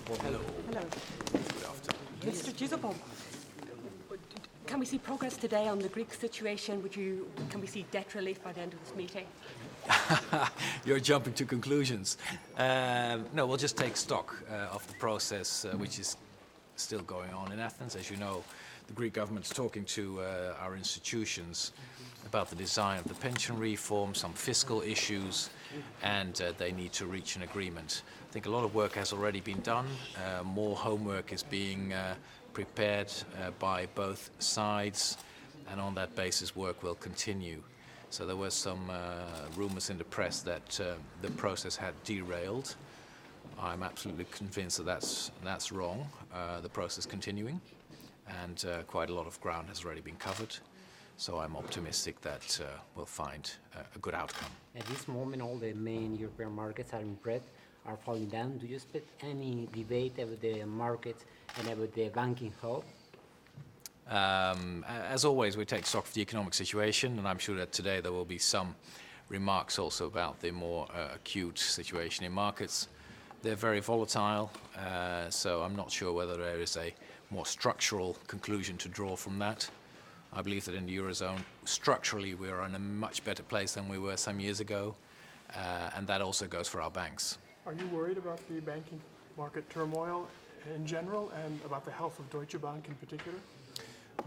Hello. Hello. Good afternoon. Mr. DIJSSELBLOEM, can we see progress today on the Greek situation? Can we see debt relief by the end of this meeting? You're jumping to conclusions. No, we'll just take stock of the process which is still going on in Athens. As you know, the Greek government's talking to our institutions about the design of the pension reform, some fiscal issues, and they need to reach an agreement. I think a lot of work has already been done. More homework is being prepared by both sides, and on that basis work will continue. So there were some rumors in the press that the process had derailed. I'm absolutely convinced that that's wrong. The process continuing, and quite a lot of ground has already been covered. So I'm optimistic that we'll find a good outcome. At this moment, all the main European markets are in red, are falling down. Do you expect any debate about the market and about the banking hub? As always, we take stock of the economic situation, and I'm sure that today there will be some remarks also about the more acute situation in markets. They're very volatile, so I'm not sure whether there is a more structural conclusion to draw from that. I believe that in the Eurozone, structurally, we are in a much better place than we were some years ago, and that also goes for our banks. Are you worried about the banking market turmoil in general and about the health of Deutsche Bank in particular?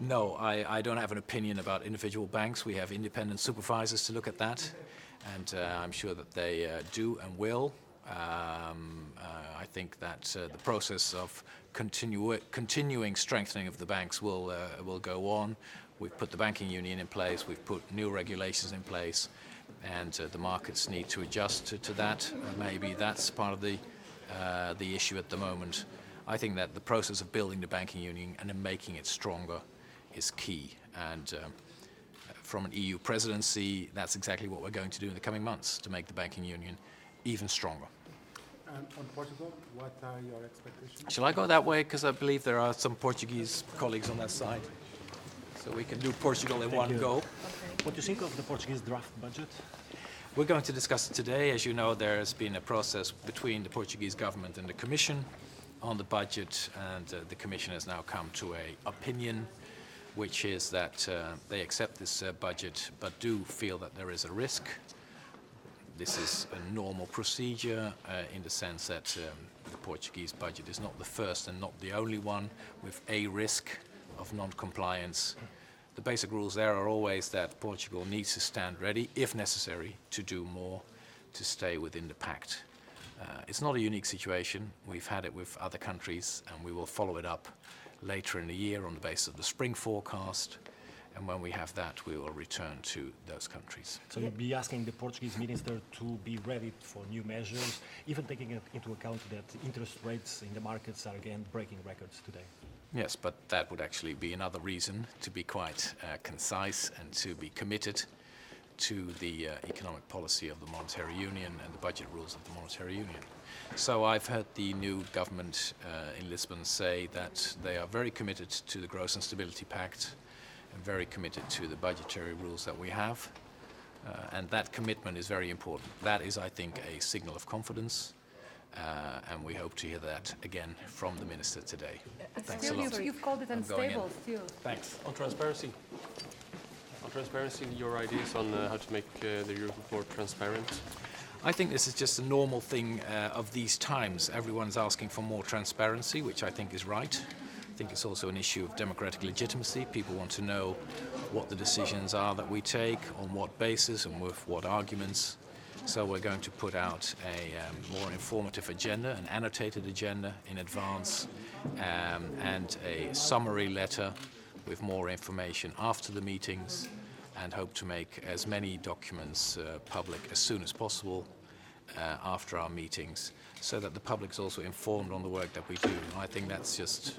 No, I don't have an opinion about individual banks. We have independent supervisors to look at that, and I'm sure that they do and will. I think that the process of continuing strengthening of the banks will go on. We've put the banking union in place, we've put new regulations in place, and the markets need to adjust to that. Maybe that's part of the issue at the moment. I think that the process of building the banking union and then making it stronger is key. And from an EU presidency, that's exactly what we're going to do in the coming months, to make the banking union even stronger. And on Portugal, what are your expectations? Shall I go that way? Because I believe there are some Portuguese colleagues on that side. So we can do Portugal in one go. What do you think of the Portuguese draft budget? We're going to discuss it today. As you know, there has been a process between the Portuguese government and the Commission on the budget, and the Commission has now come to an opinion, which is that they accept this budget but do feel that there is a risk. This is a normal procedure in the sense that the Portuguese budget is not the first and not the only one with a risk of non-compliance. The basic rules there are always that Portugal needs to stand ready, if necessary, to do more to stay within the pact. It's not a unique situation. We've had it with other countries, and we will follow it up later in the year on the basis of the spring forecast. And when we have that, we will return to those countries. So you'll be asking the Portuguese minister to be ready for new measures, even taking into account that interest rates in the markets are again breaking records today. Yes, but that would actually be another reason to be quite concise and to be committed to the economic policy of the monetary union and the budget rules of the monetary union. So I've heard the new government in Lisbon say that they are very committed to the Growth and Stability Pact and very committed to the budgetary rules that we have. And that commitment is very important. That is, I think, a signal of confidence. And we hope to hear that again from the minister today. Thanks a lot. You've called it unstable still. Thanks. On transparency, your ideas on how to make the Eurogroup more transparent? I think this is just a normal thing of these times. Everyone's asking for more transparency, which I think is right. I think it's also an issue of democratic legitimacy. People want to know what the decisions are that we take, on what basis and with what arguments. So we're going to put out a more informative agenda, an annotated agenda in advance, and a summary letter with more information after the meetings, and hope to make as many documents public as soon as possible after our meetings, so that the public is also informed on the work that we do. I think that's just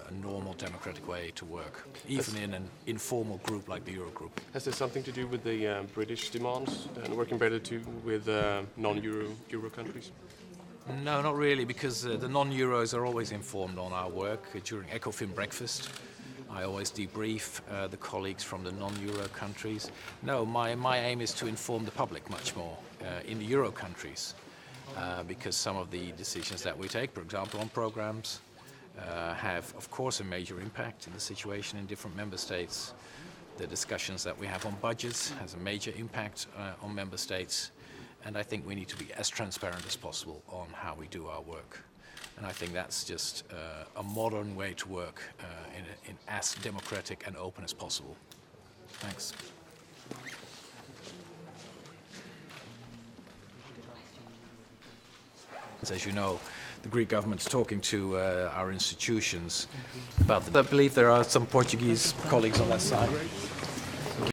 a normal democratic way to work, even in an informal group like the Eurogroup. Has this something to do with the British demands and working better with non-Euro countries? No, not really, because the non-Euros are always informed on our work during ECOFIN breakfast. I always debrief the colleagues from the non-Euro countries. No, my aim is to inform the public much more in the Euro countries. because some of the decisions that we take, for example, on programs, have, of course, a major impact in the situation in different member states. The discussions that we have on budgets has a major impact on member states, and I think we need to be as transparent as possible on how we do our work. And I think that's just a modern way to work in as democratic and open as possible. Thanks. As you know, the Greek government's talking to our institutions about that. I believe there are some Portuguese colleagues on that side.